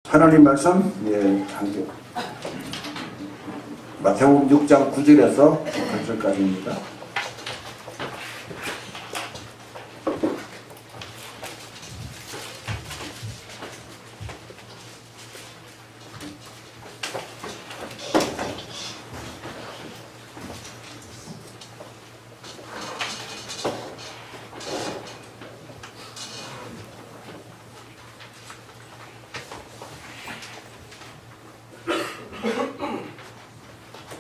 하나님 말씀 함께 마태복음 6장 9절에서 8절까지입니다.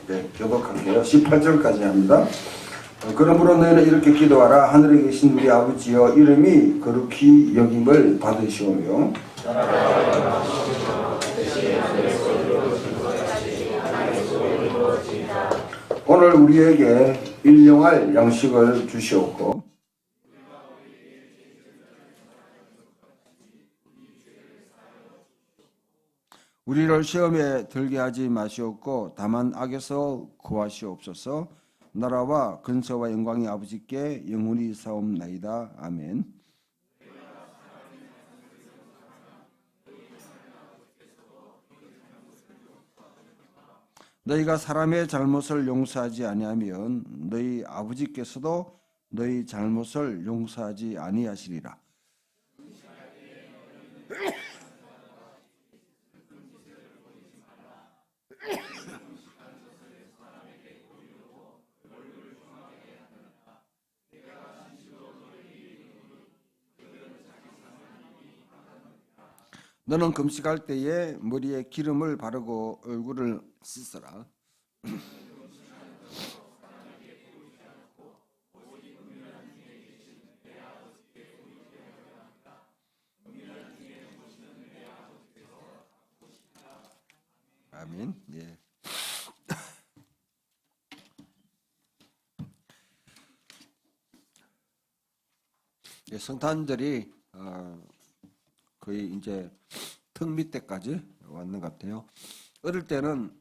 네, 교독할게요. 18절까지 합니다. 그러므로 너희는 이렇게 기도하라. 하늘에 계신 우리 아버지여, 이름이 거룩히 여김을 받으시오며 오늘 우리에게 일용할 양식을 주시옵고 우리를 시험에 들게 하지 마시옵고 다만 악에서 구하시옵소서. 나라와 근세와 영광이 아버지께 영원히 사옵나이다. 아멘. 너희가 사람의 잘못을 용서하지 아니하면 너희 아버지께서도 너희 잘못을 용서하지 아니하시리라. 너는 금식할 때에 머리에 기름을 바르고 얼굴을 씻어라. 아멘. 예. 성탄절이 거의 이제 턱 밑에까지 왔는 것 같아요. 어릴 때는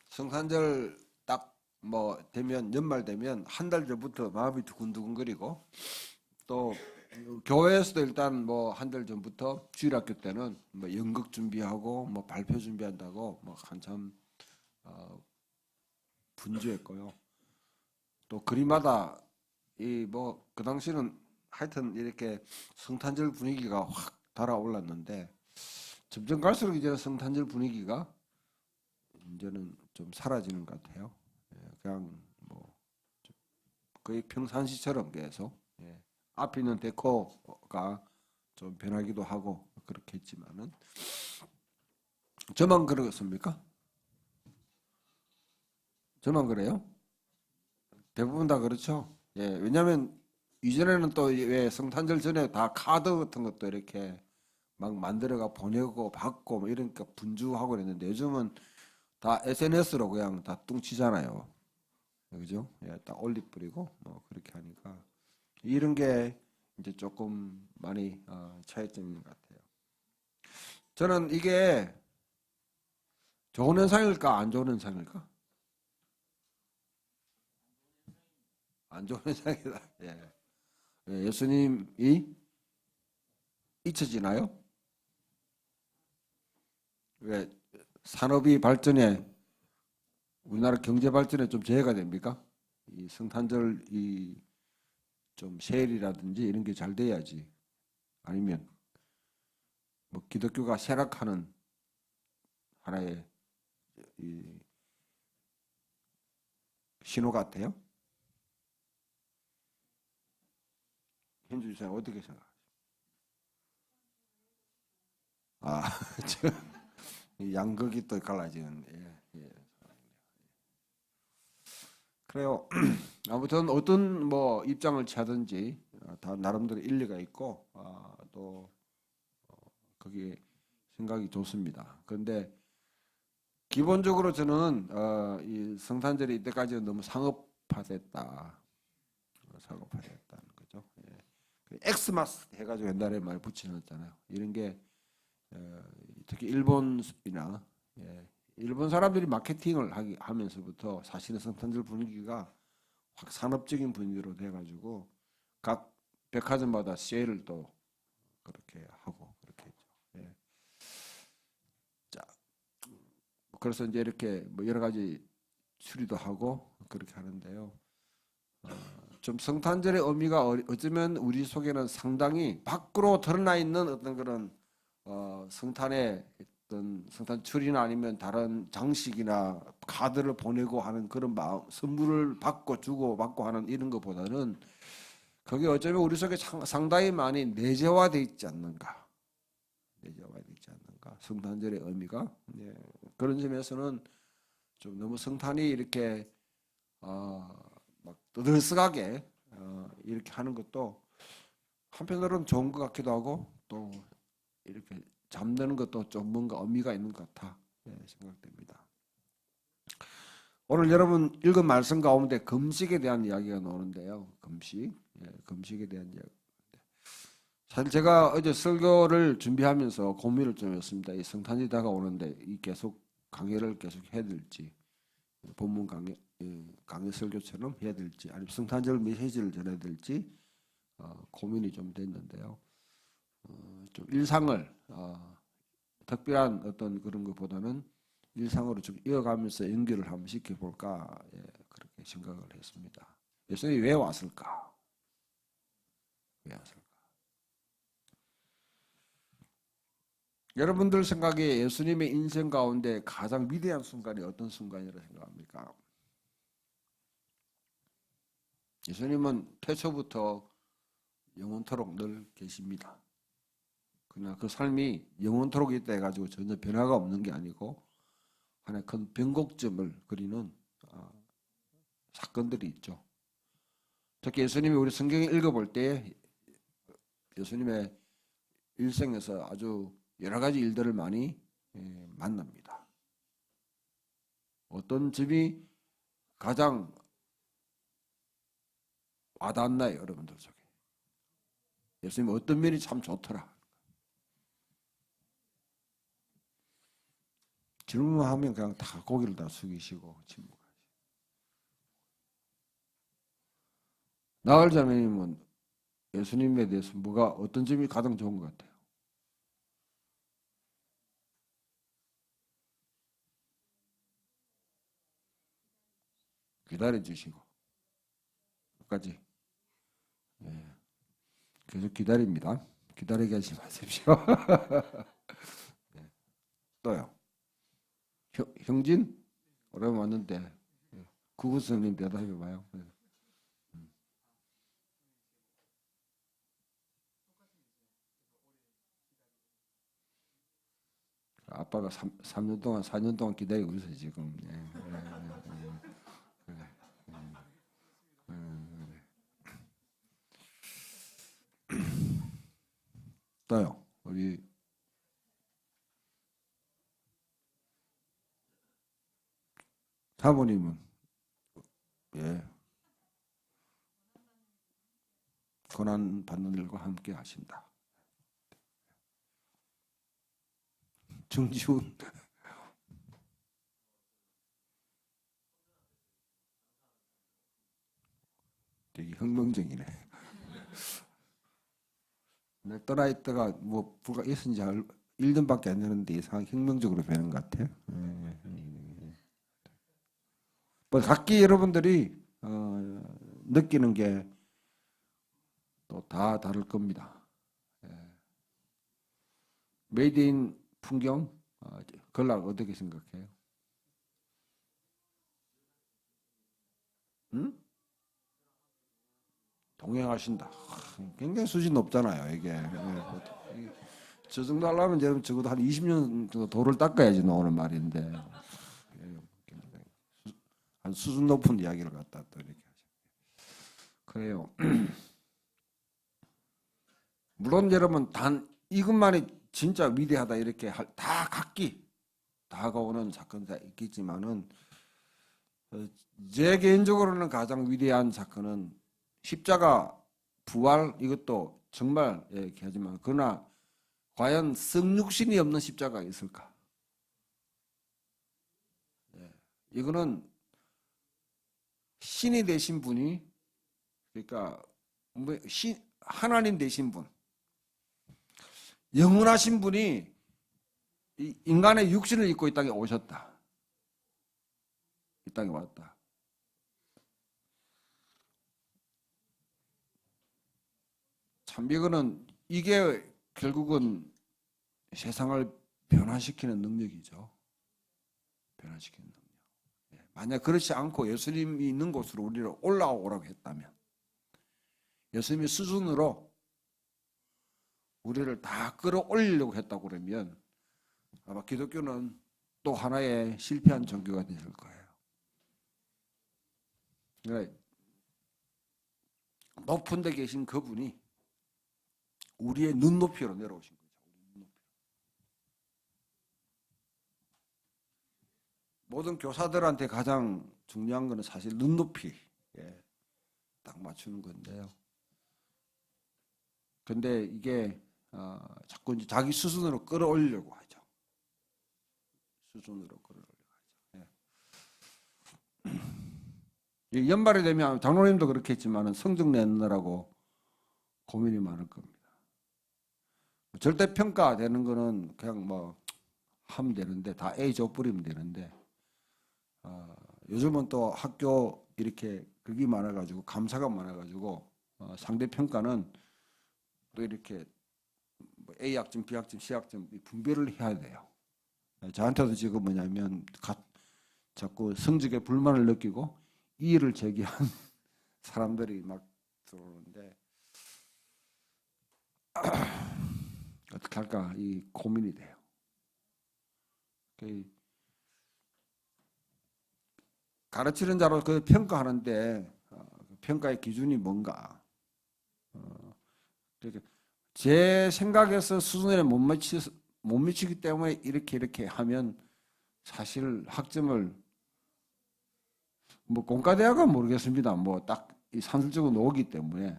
성탄절 딱 뭐 되면 연말 되면 한 달 전부터 마음이 두근두근거리고 또 교회에서도 일단 뭐 한 달 전부터 주일학교 때는 뭐 연극 준비하고 뭐 발표 준비한다고 뭐 한참 분주했고요. 또 그림마다 이 뭐 그 당시는 하여튼 이렇게 성탄절 분위기가 확 달아올랐는데 점점 갈수록 이제는 성탄절 분위기가 이제는 좀 사라지는 것 같아요. 그냥 뭐 거의 평상시처럼 계속 앞에 있는 데코가 좀 변하기도 하고 그렇게 했지만은 저만 그렇습니까? 저만 그래요? 대부분 다 그렇죠. 왜냐하면 이전에는 또 왜 성탄절 전에 다 카드 같은 것도 이렇게 막 만들어가 보내고 받고 뭐 이러니까 분주하고 그랬는데 요즘은 다 SNS로 그냥 다 뚱치잖아요. 그죠? 딱 올리 뿌리고 뭐 그렇게 하니까 이런 게 이제 조금 많이 차이점인 것 같아요. 저는 이게 좋은 현상일까 안 좋은 현상일까? 안 좋은 현상이다. 예수님이 잊혀지나요? 왜 산업이 발전에 우리나라 경제 발전에 좀 제해가 됩니까? 이 성탄절 좀 세일이라든지 이런 게 잘 돼야지. 아니면 뭐 기독교가 쇠락하는 하나의 이 신호 같아요. 현주 지사님 어떻게 생각하세요? 양극이 또 갈라지는. 그래요. 아무튼 어떤 뭐 입장을 취하든지 다 나름대로 일리가 있고 또 거기에 생각이 좋습니다. 그런데 기본적으로 저는 이 성탄절이 이때까지는 너무 상업화됐다는 거죠. 엑스마스 해가지고 옛날에 많이 붙여놨잖아요. 이런 게 특히 일본이나 일본 사람들이 마케팅을 하면서부터 사실은 성탄절 분위기가 확 산업적인 분위기로 돼가지고 각 백화점마다 세일을 또 그렇게 하고 그렇게 했죠. 그래서 이제 이렇게 뭐 여러 가지 추리도 하고 그렇게 하는데요. 좀 성탄절의 의미가 어쩌면 우리 속에는 상당히 밖으로 드러나 있는 어떤 그런 성탄의 어떤 성탄 추리나 아니면 다른 장식이나 카드를 보내고 하는 그런 마음, 선물을 받고 주고 받고 하는 이런 것보다는 그게 어쩌면 우리 속에 상당히 많이 내재화되어 있지 않는가. 내재화되어 있지 않는가. 성탄절의 의미가. 예. 그런 점에서는 좀 너무 성탄이 이렇게 막 떠들썩하게 이렇게 하는 것도 한편으로는 좋은 것 같기도 하고 또 이렇게 잠드는 것도 좀 뭔가 의미가 있는 것 같아 생각됩니다. 오늘 여러분 읽은 말씀 가운데 금식에 대한 이야기가 나오는데요. 금식에 대한 이야기. 사실 제가 어제 설교를 준비하면서 고민을 좀 했습니다. 이 성탄이 다가오는데 이 계속 강의를 계속 해야 될지 본문 강의 설교처럼 해야 될지 아니면 성탄절 메시지를 전해야 될지 고민이 좀 됐는데요. 좀 일상을 특별한 어떤 그런 것보다는 일상으로 좀 이어가면서 연결을 한번 시켜볼까 그렇게 생각을 했습니다. 예수님이 왜 왔을까? 왜 왔을까? 여러분들 생각에 예수님의 인생 가운데 가장 위대한 순간이 어떤 순간이라고 생각합니까? 예수님은 태초부터 영원토록 늘 계십니다. 그러나 그 삶이 영원토록 있다 해가지고 전혀 변화가 없는 게 아니고 하나의 큰 변곡점을 그리는 사건들이 있죠. 특히 예수님이 우리 성경을 읽어볼 때 예수님의 일생에서 아주 여러 가지 일들을 많이 만납니다. 어떤 점이 가장 와닿나요, 여러분들 속에? 예수님 어떤 면이 참 좋더라. 질문하면 그냥 다 고개를 다 숙이시고 침묵하시고. 나을 자매님은 예수님에 대해서 어떤 점이 가장 좋은 것 같아요? 기다려 주시고 끝까지 계속 기다립니다. 기다리게 하지 마십시오. 네. 또요. 형진? 오랜만에 왔는데 구구선님 대답해봐요. 아빠가 3년 동안 4년 동안 기다리고 있어요 지금. 또요. 우리 사모님은 고난 받는 일과 함께 하신다. 정지훈 되게 혁명적이네. 내 떠날 때가 뭐 불과 있은지 1년밖에 안 되는데 이상하게 혁명적으로 변한 것 같아요. 뭐 각기 여러분들이 느끼는 게 또 다 다를 겁니다. 메이드 인 풍경 그걸 어떻게 생각해요? 응? 동행하신다. 굉장히 수준 높잖아요, 이게. 저 정도 하려면 여러분 적어도 한 20년 정도 도를 닦아야지 나오는 말인데. 한 수준 높은 이야기를 갖다 또 이렇게 하죠. 그래요. 물론 여러분 단 이것만이 진짜 위대하다 이렇게 다 각기 다가오는 사건이 있겠지만은 제 개인적으로는 가장 위대한 사건은 십자가 부활 이것도 정말 얘기하지만 그러나 과연 성육신이 없는 십자가가 있을까? 이거는 신이 되신 분이 그러니까 하나님 되신 분 영원하신 분이 인간의 육신을 입고 이 땅에 오셨다. 이 땅에 왔다. 참 이거는 이게 결국은 세상을 변화시키는 능력이죠. 변화시키는 능력. 만약 그렇지 않고 예수님이 있는 곳으로 우리를 올라오라고 했다면, 예수님의 수준으로 우리를 다 끌어올리려고 했다고 그러면 아마 기독교는 또 하나의 실패한 종교가 될 거예요. 그러니까 높은 데 계신 그분이 우리의 눈높이로 내려오신 거죠. 모든 교사들한테 가장 중요한 것은 사실 눈높이 딱 맞추는 건데요. 근데 이게 자꾸 이제 자기 수준으로 끌어올리려고 하죠. 수준으로 끌어올리려고 하죠. 연말이 되면 장로님도 그렇게 했지만 성적 내느라고 고민이 많을 겁니다. 절대평가되는 거는 그냥 뭐 하면 되는데, 다 A 줘버리면 되는데, 요즘은 또 학교 이렇게 극이 많아가지고 감사가 많아가지고 상대평가는 또 이렇게 뭐 A 학점, B 학점, C 학점 분별을 해야 돼요. 저한테도 지금 뭐냐면 자꾸 성적에 불만을 느끼고 이의를 제기한 사람들이 막 들어오는데 어떻게 할까 이 고민이 돼요. 가르치는 자로 그 평가하는데 평가의 기준이 뭔가? 제 생각에서 수준에 못 미치기 때문에 이렇게 하면 사실 학점을 뭐 공과대학은 모르겠습니다. 뭐 딱 산술적으로 나오기 때문에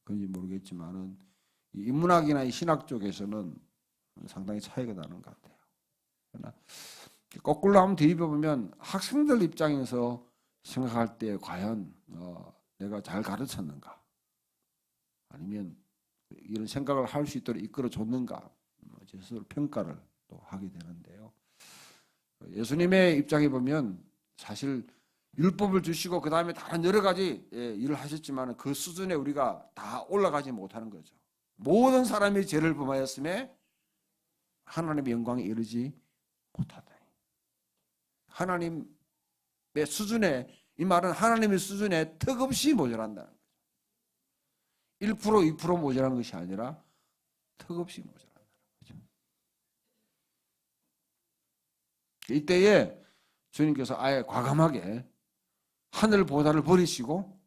그런지 모르겠지만은 이 인문학이나 이 신학 쪽에서는 상당히 차이가 나는 것 같아요. 그러나 거꾸로 한번 뒤집어보면 학생들 입장에서 생각할 때 과연 내가 잘 가르쳤는가, 아니면 이런 생각을 할 수 있도록 이끌어줬는가, 제 스스로 평가를 또 하게 되는데요. 예수님의 입장에 보면 사실 율법을 주시고 그 다음에 다른 여러 가지 일을 하셨지만 그 수준에 우리가 다 올라가지 못하는 거죠. 모든 사람이 죄를 범하였음에 하나님의 영광에 이르지 못하다. 하나님의 수준에, 이 말은 하나님의 수준에 턱없이 모자란다는 거죠. 1%, 2% 모자란 것이 아니라 턱없이 모자란다는 거죠. 이때에 주님께서 아예 과감하게 하늘보다를 버리시고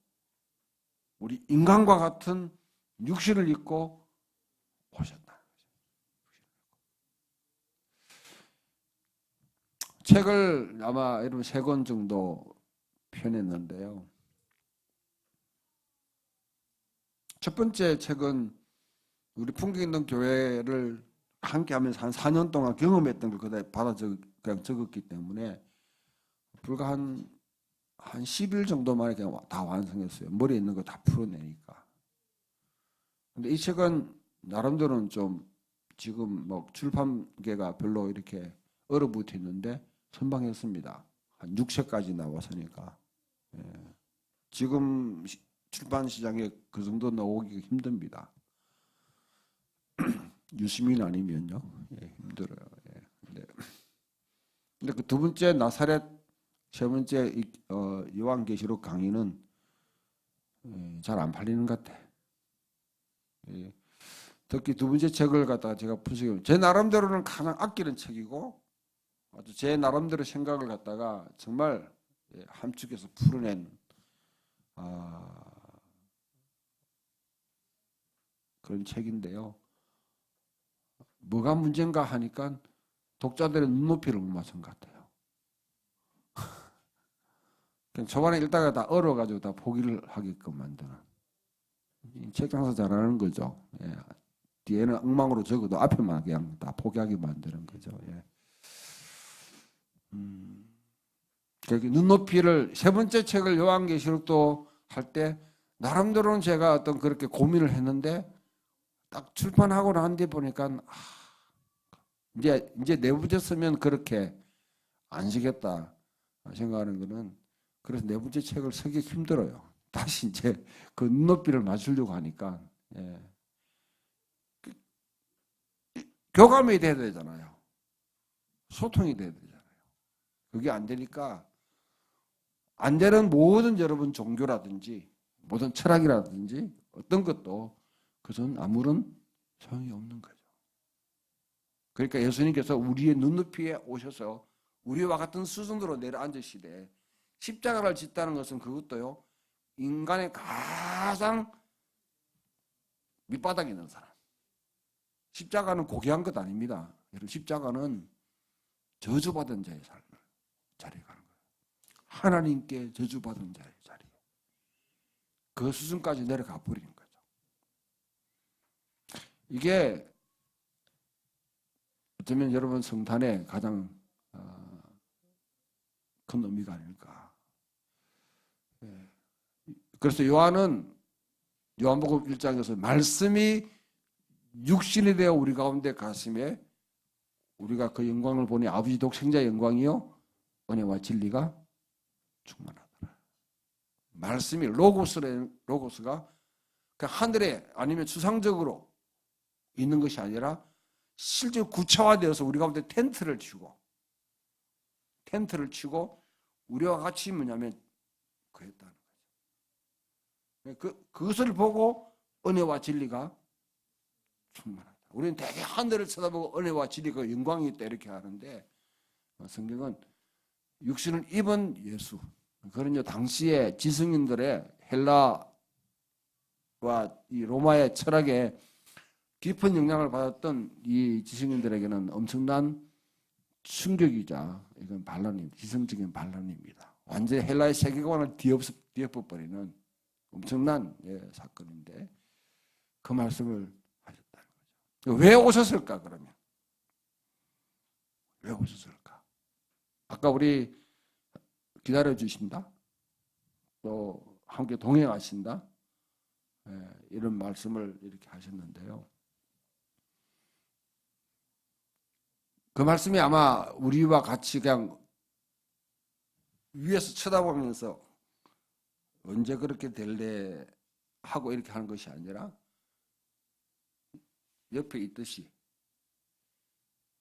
우리 인간과 같은 육신을 입고 오셨다는 거죠. 책을 아마 여러분 3권 정도 펴냈는데요. 첫 번째 책은 우리 풍경있는 교회를 함께 하면서 한 4년 동안 경험했던 걸 그대로 그냥 적었기 때문에 불과 한 10일 정도 만에 그냥 다 완성했어요. 머리에 있는 거 다 풀어내니까. 근데 이 책은 나름대로는 좀 지금 뭐 출판계가 별로 이렇게 얼어붙어 있는데 선방했습니다. 한 6책까지 나왔으니까. 지금 출판 시장에 그 정도 나오기 힘듭니다. 유시민 아니면요. 힘들어요. 근데 그 두 번째 나사렛, 세 번째 요한계시록 강의는 잘 안 팔리는 것 같아. 특히 두 번째 책을 갖다가 제가 분석해, 제 나름대로는 가장 아끼는 책이고, 아주 제 나름대로 생각을 갖다가 정말 함축해서 풀어낸 그런 책인데요. 뭐가 문제인가 하니까 독자들의 눈높이를 못 맞춘 것 같아요. 그냥 초반에 읽다가 다 얼어가지고 다 포기를 하게끔 만드는. 책 장사 잘하는 거죠. 뒤에는 엉망으로 적어도 앞에만 그냥 다 포기하게 만드는 거죠. 눈높이를, 세 번째 책을 요한계시록도 할 때 나름대로는 제가 어떤 그렇게 고민을 했는데 딱 출판하고 난 뒤에 보니까 이제 내부졌으면 그렇게 안 쓰겠다 생각하는 거는 그래서 네 번째 책을 쓰기 힘들어요. 다시 이제 그 눈높이를 맞추려고 하니까. 예. 교감이 돼야 되잖아요. 소통이 돼야 되잖아요. 그게 안 되니까 안 되는 모든 여러분 종교라든지 모든 철학이라든지 어떤 것도 그것은 아무런 소용이 없는 거죠. 그러니까 예수님께서 우리의 눈높이에 오셔서 우리와 같은 수준으로 내려앉으시되 십자가를 짓다는 것은 그것도요. 인간의 가장 밑바닥에 있는 사람. 십자가는 고귀한 것 아닙니다. 여러분 십자가는 저주받은 자의 삶을 자리에 가는 거예요. 하나님께 저주받은 자의 자리에. 그 수준까지 내려가 버리는 거죠. 이게 어쩌면 여러분 성탄의 가장 큰 의미가 아닐까. 그래서 요한복음 1장에서 말씀이 육신이 되어 우리 가운데 가심에 우리가 그 영광을 보니 아버지 독생자의 영광이요 은혜와 진리가 충만하더라. 말씀이 로고스가 그 하늘에 아니면 추상적으로 있는 것이 아니라 실제 구체화되어서 우리 가운데 텐트를 치고 우리와 같이 뭐냐면 그랬다는 거죠. 그것을 보고 은혜와 진리가 충만하다. 우리는 되게 하늘을 쳐다보고 은혜와 진리가 영광이 있다 이렇게 하는데 성경은 육신을 입은 예수. 그런요 당시에 지성인들의 헬라와 이 로마의 철학에 깊은 영향을 받았던 이 지성인들에게는 엄청난 충격이자 이건 반란입니다. 지성적인 반란입니다. 완전히 헬라의 세계관을 뒤엎어버리는 엄청난 사건인데 그 말씀을 하셨다는 거죠. 왜 오셨을까 그러면? 왜 오셨을까? 아까 우리 기다려주신다? 또 함께 동행하신다? 이런 말씀을 이렇게 하셨는데요. 그 말씀이 아마 우리와 같이 그냥 위에서 쳐다보면서 언제 그렇게 될래 하고 이렇게 하는 것이 아니라 옆에 있듯이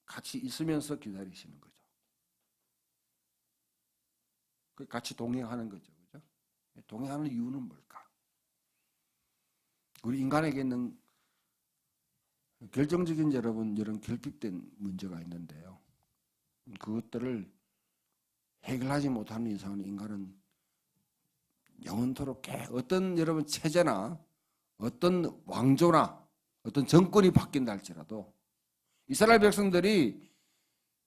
같이 있으면서 기다리시는 거죠. 같이 동행하는 거죠. 그죠? 동행하는 이유는 뭘까? 우리 인간에게 있는 결정적인 여러분 이런 결핍된 문제가 있는데요. 그것들을 해결하지 못하는 이상은 인간은 영원토록 어떤 여러분 체제나 어떤 왕조나 어떤 정권이 바뀐다 할지라도 이스라엘 백성들이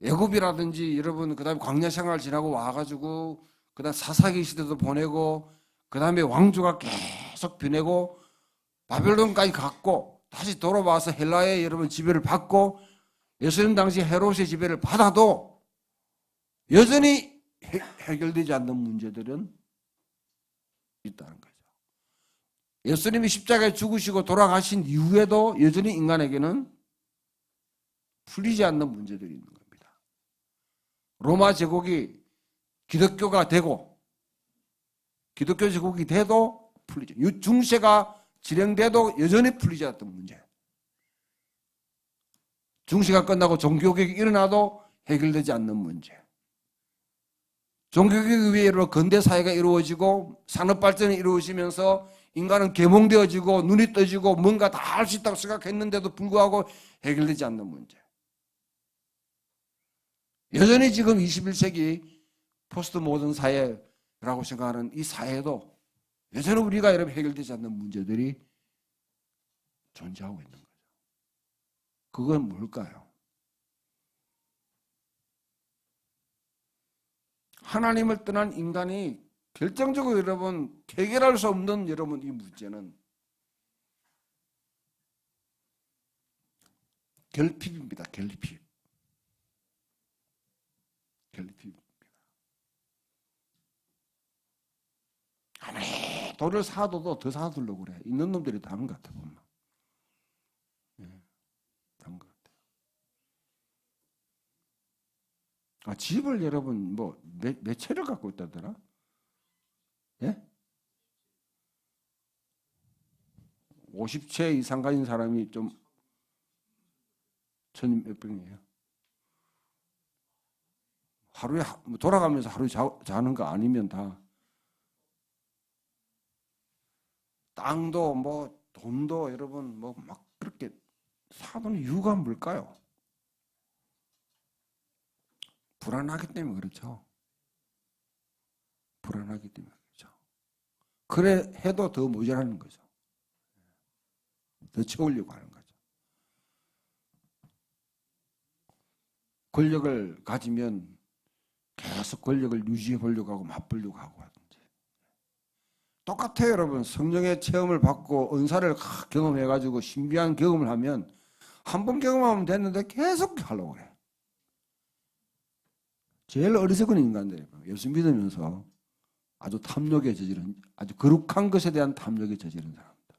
애굽이라든지 여러분 그다음에 광야 생활 지나고 와가지고 그다음 사사기 시대도 보내고 그다음에 왕조가 계속 변하고 바벨론까지 갔고 다시 돌아와서 헬라의 여러분 지배를 받고 예수님 당시 헤롯의 지배를 받아도 여전히 해결되지 않는 문제들은 있다는 거죠. 예수님이 십자가에 죽으시고 돌아가신 이후에도 여전히 인간에게는 풀리지 않는 문제들이 있는 겁니다. 로마 제국이 기독교가 되고 기독교 제국이 돼도 풀리지. 중세가 진행돼도 여전히 풀리지 않았던 문제. 중세가 끝나고 종교개혁이 일어나도 해결되지 않는 문제. 종교개혁 위로 근대사회가 이루어지고 산업발전이 이루어지면서 인간은 계몽되어지고 눈이 떠지고 뭔가 다 할 수 있다고 생각했는데도 불구하고 해결되지 않는 문제. 여전히 지금 21세기 포스트 모던 사회라고 생각하는 이 사회도 여전히 우리가 여러분 해결되지 않는 문제들이 존재하고 있는 거죠. 그건 뭘까요? 하나님을 떠난 인간이 결정적으로 여러분 해결할 수 없는 여러분 이 문제는 결핍입니다. 결핍입니다. 아무리 돈을 사둬도 더 사두려고 그래. 있는 놈들이 다른 것 같아 보면. 다른 것 같아요. 집을 여러분 몇 채를 갖고 있다더라? 예? 50채 이상 가진 사람이 좀 천몇 병이에요. 하루에 돌아가면서 하루 자는 거 아니면 다 땅도 뭐 돈도 여러분 뭐 막 그렇게 사는 이유가 뭘까요? 불안하기 때문에 그렇죠. 불안하기 때문에 그렇죠. 그래 해도 더 모자라는 거죠. 더 채우려고 하는 거죠. 권력을 가지면 계속 권력을 유지해 보려고 하고 맞보려고 하고 하든지. 똑같아요, 여러분. 성령의 체험을 받고 은사를 경험해가지고 신비한 경험을 하면 한 번 경험하면 됐는데 계속 하려고 해. 제일 어리석은 인간들이에요. 예수 믿으면서 아주 탐욕에 저지른, 아주 거룩한 것에 대한 탐욕에 저지른 사람들.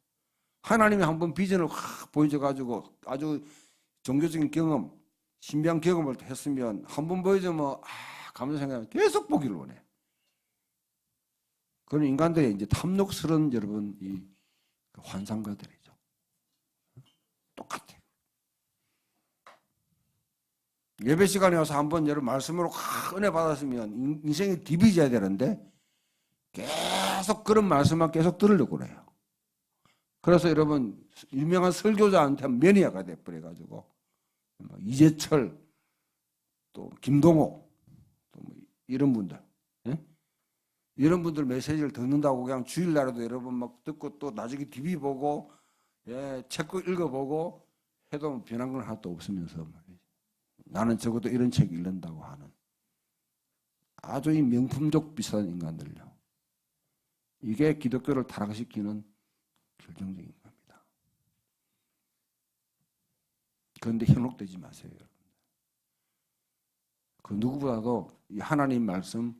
하나님이 한번 비전을 확 보여줘가지고 아주 종교적인 경험, 신비한 경험을 했으면 한 번 보여주면 가면서 생각하면 계속 보기를 원해. 그런 인간들이 이제 탐욕스러운 여러분 이 환상가들이죠. 똑같아. 예배 시간에 와서 한번 여러분 말씀으로 은혜 받았으면 인생이 디비져야 되는데 계속 그런 말씀만 계속 들으려고 그래요. 그래서 여러분 유명한 설교자한테 매니아가 돼버려가지고 이재철 또 김동호 또 뭐 이런 분들, 예? 이런 분들 메시지를 듣는다고 그냥 주일날에도 여러분 막 듣고 또 나중에 TV 보고 책 읽어보고 해도 변한 건 하나도 없으면서 나는 적어도 이런 책 읽는다고 하는 아주 이 명품적 비싼 인간들요. 이게 기독교를 타락시키는 결정적인 겁니다. 그런데 현혹되지 마세요, 여러분. 그 누구보다도 이 하나님 말씀을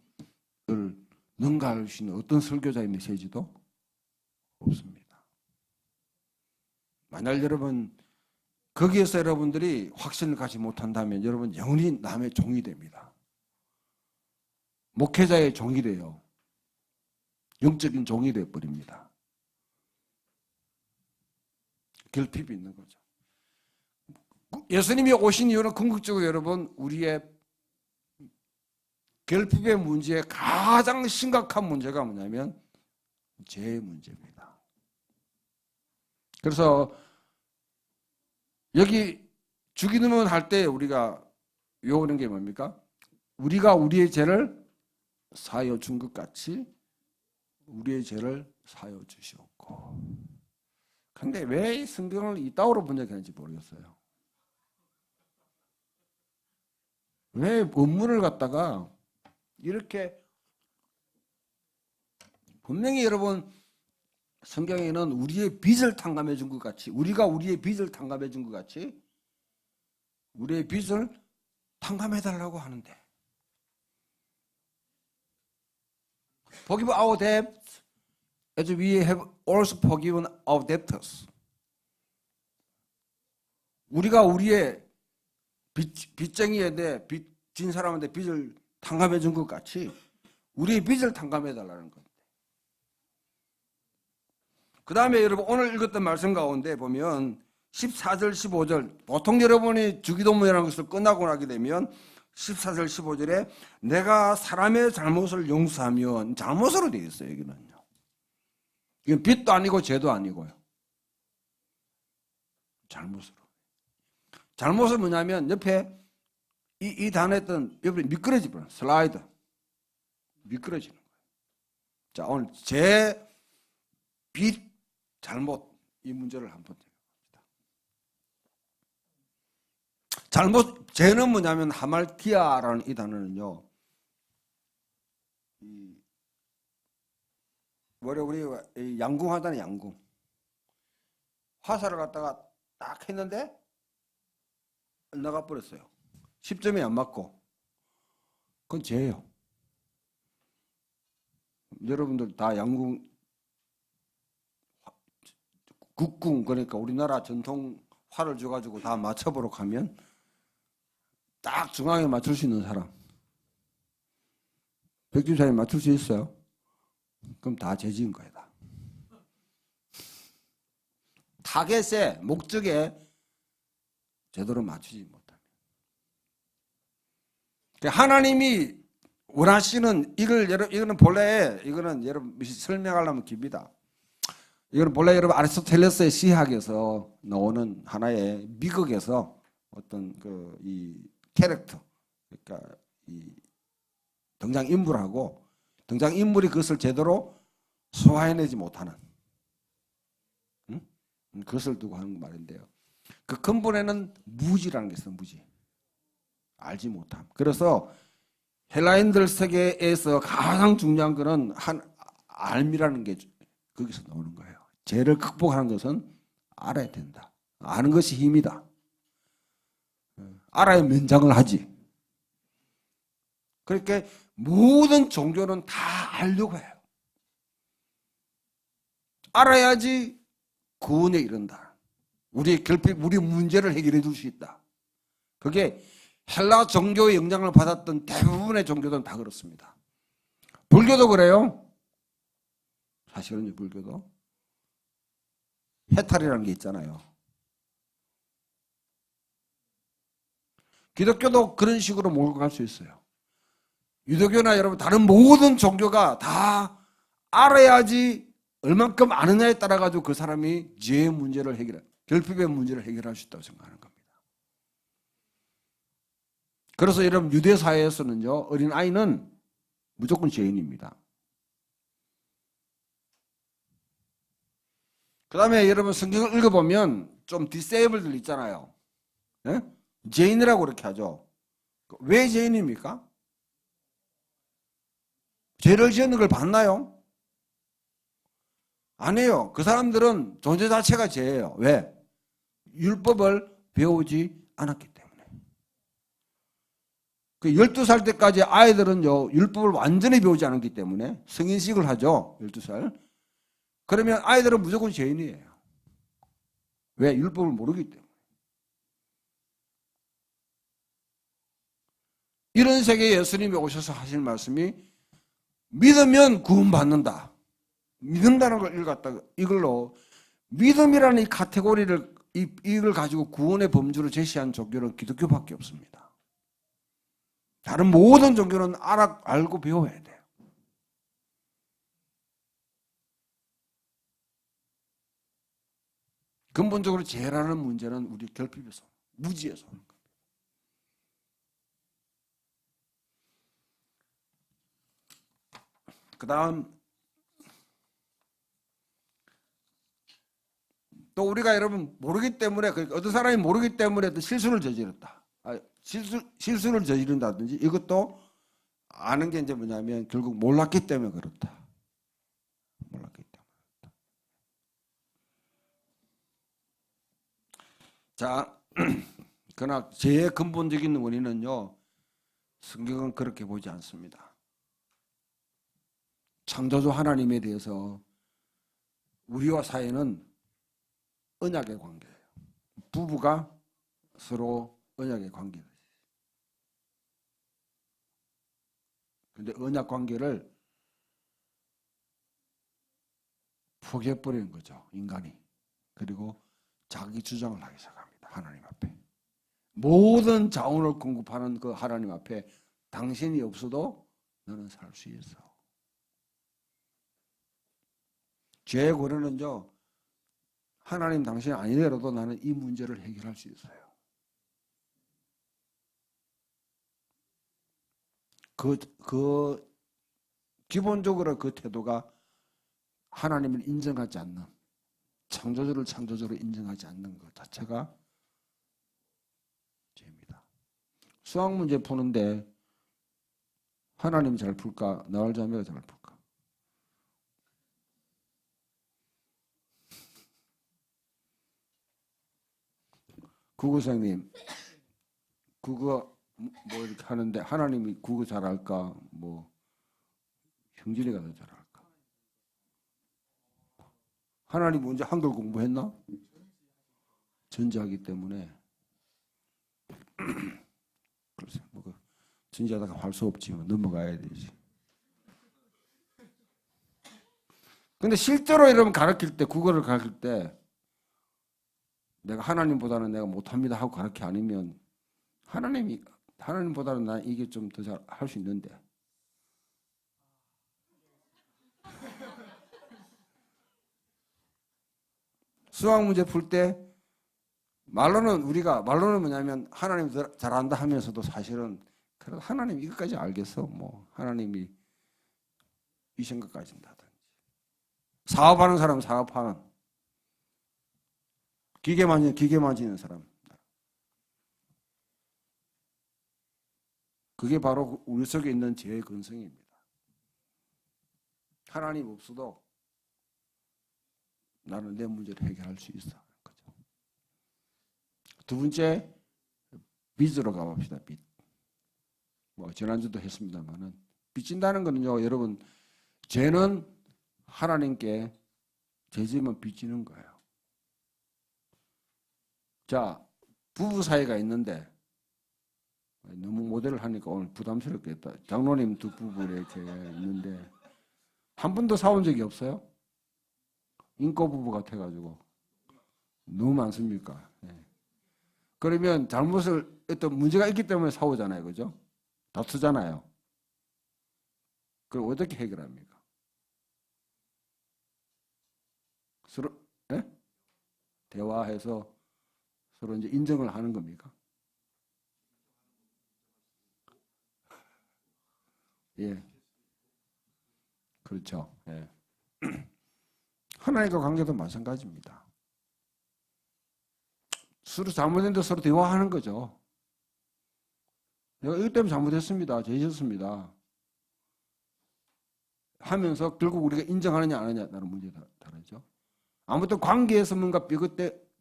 능가할 수 있는 어떤 설교자의 메시지도 없습니다. 만약 여러분 거기에서 여러분들이 확신을 갖지 못한다면 여러분 영원히 남의 종이 됩니다. 목회자의 종이 돼요. 영적인 종이 되어버립니다. 결핍이 있는 거죠. 예수님이 오신 이유는 궁극적으로 여러분 우리의 결핍의 문제의 가장 심각한 문제가 뭐냐면 죄의 문제입니다. 그래서 여기 주기도문 할 때 우리가 외우는 게 뭡니까? 우리가 우리의 죄를 사하여 준 것 같이 우리의 죄를 사하여 주시옵고. 근데 왜 성경을 이따위로 번역했는지 모르겠어요. 왜 원문을 갖다가 이렇게 분명히 여러분 성경에는 우리의 빚을 탕감해 준 것 같이 우리가 우리의 빚을 탕감해 준 것 같이 우리의 빚을 탕감해 달라고 하는데 Forgive our debts as we have also forgiven our debtors. 우리가 우리의 빚쟁이에 대해 진 사람한테 빚을 탕감해 준 것 같이 우리의 빚을 탕감해 달라는 겁니다. 그 다음에 여러분 오늘 읽었던 말씀 가운데 보면 14절 15절 보통 여러분이 주기도문이라는 것을 끝나고 나게 되면 14절 15절에 내가 사람의 잘못을 용서하면 잘못으로 되어 있어요. 여기는요. 이건 빚도 아니고 죄도 아니고요. 잘못으로. 잘못은 뭐냐면 옆에 이 단어에 있던 옆에 미끄러지버려. 슬라이드. 미끄러지는 거예요. 자, 오늘 죄, 빚, 잘못 이 문제를 한번 해봅니다. 잘못, 죄는 뭐냐면 하말티아라는 이 단어는요. 우리 양궁하다는 양궁. 화살을 갖다가 딱 했는데 나가 버렸어요. 10점이 안 맞고. 그건 죄예요. 여러분들 다 양궁 국궁 그러니까 우리나라 전통 활을 줘가지고 다 맞춰보려고 하면 딱 중앙에 맞출 수 있는 사람. 백준사님 맞출 수 있어요? 그럼 다 죄지은 거야. 다. 타겟에 목적에 제대로 맞추지 못하면. 하나님이 원하시는 이거는 본래 이거는 여러분 설명하려면 깁니다. 이거는 본래 여러분 아리스토텔레스의 시학에서 나오는 하나의 미국에서 어떤 그 이 캐릭터, 그러니까 이 등장 인물하고 등장 인물이 그것을 제대로 소화해내지 못하는 그것을 두고 하는 말인데요. 그 근본에는 무지라는 게 있어요. 무지. 알지 못함. 그래서 헬라인들 세계에서 가장 중요한 것은 알미라는 게 거기서 나오는 거예요. 죄를 극복하는 것은 알아야 된다. 아는 것이 힘이다. 알아야 면장을 하지. 그러니까 모든 종교는 다 알려고 해요. 알아야지 구원에 이른다. 우리 문제를 해결해 줄 수 있다. 그게 헬라 종교의 영향을 받았던 대부분의 종교들은 다 그렇습니다. 불교도 그래요. 사실은 불교도 해탈이라는 게 있잖아요. 기독교도 그런 식으로 몰고 갈 수 있어요. 유대교나 여러분 다른 모든 종교가 다 알아야지 얼만큼 아느냐에 따라 가지고 그 사람이 죄의 문제를 결핍의 문제를 해결할 수 있다고 생각하는 겁니다. 그래서 여러분 유대 사회에서는요, 어린 아이는 무조건 죄인입니다. 그 다음에 여러분 성경을 읽어보면 좀 디세이블들 있잖아요. 네? 죄인이라고 그렇게 하죠. 왜 죄인입니까? 죄를 지었는 걸 봤나요? 아니에요. 그 사람들은 존재 자체가 죄예요. 왜? 율법을 배우지 않았기 때문에. 그 12살 때까지 아이들은요, 율법을 완전히 배우지 않았기 때문에 성인식을 하죠. 12살. 그러면 아이들은 무조건 죄인이에요. 왜? 율법을 모르기 때문에. 이런 세계에 예수님이 오셔서 하실 말씀이 믿으면 구원받는다. 믿는다는 걸 읽었다. 이걸로 믿음이라는 이 카테고리를 이걸 가지고 구원의 범주를 제시한 종교는 기독교밖에 없습니다. 다른 모든 종교는 알고 배워야 돼요. 근본적으로 죄라는 문제는 우리 결핍에서, 무지에서 오는 겁니다. 그 다음 또 우리가 여러분 모르기 때문에 어떤 사람이 모르기 때문에 또 실수를 저질렀다. 실수를 저지른다든지 이것도 아는 게 이제 뭐냐면 결국 몰랐기 때문에 그렇다. 몰랐기 때문에 그렇다. 자, 그러나 죄의 근본적인 원인은요, 성경은 그렇게 보지 않습니다. 창조주 하나님에 대해서 우리와 사이는 언약의 관계예요. 부부가 서로 언약의 관계예요. 그런데 언약 관계를 포기해버리는 거죠, 인간이. 그리고 자기 주장을 하기 시작합니다, 하나님 앞에. 모든 자원을 공급하는 그 하나님 앞에 당신이 없어도 너는 살 수 있어. 죄의 고려는요, 하나님 당신이 아니더라도 나는 이 문제를 해결할 수 있어요. 기본적으로 그 태도가 하나님을 인정하지 않는, 창조주를 창조주로 인정하지 않는 것 자체가 죄입니다. 수학 문제 푸는데 하나님이 잘 풀까? 나을 자매가 잘 풀까? 국어선생님, 국어 뭐 이렇게 하는데 하나님이 국어 잘할까? 뭐 형진이가 더 잘할까? 하나님 먼저 한글 공부했나? 전제하기 때문에 글쎄 뭐 전제하다가 할 수 없지, 뭐 넘어가야 되지. 근데 실제로 여러분 가르칠 때, 국어를 가르칠 때 내가 하나님보다는 내가 못합니다 하고 가르치 아니면 하나님보다는 난 이게 좀 더 잘 할 수 있는데. 수학 문제 풀 때 말로는 뭐냐면 하나님 잘한다 하면서도 사실은 그래도 하나님 이것까지 알겠어. 뭐 하나님이 이 생각까지 한다든지. 사업하는 사람 사업하는, 기계 만지는 사람. 그게 바로 우리 속에 있는 죄의 근성입니다. 하나님 없어도 나는 내 문제를 해결할 수 있어. 그죠? 두 번째, 빚으로 가봅시다. 빚. 뭐 지난주도 했습니다만은 빚진다는 거는요, 여러분, 죄는 하나님께 죄 지으면 빚지는 거예요. 자, 부부 사이가 있는데 너무 모델을 하니까 오늘 부담스럽겠다. 장로님 두 부부 이렇게 있는데 한 번도 싸운 적이 없어요? 인꼬 부부 같아가지고 너무 많습니까? 네. 그러면 어떤 문제가 있기 때문에 싸우잖아요, 그죠? 다투잖아요. 그럼 어떻게 해결합니까? 서로 대화해서 서로 이제 인정을 하는 겁니까? 예, 그렇죠. 예. 하나님과 관계도 마찬가지입니다. 서로 잘못했는데 서로 대화하는 거죠. 내가 이것 때문에 잘못했습니다. 죄졌습니다. 하면서 결국 우리가 인정하느냐 안 하느냐라는 문제가 다르죠. 아무튼 관계에서 뭔가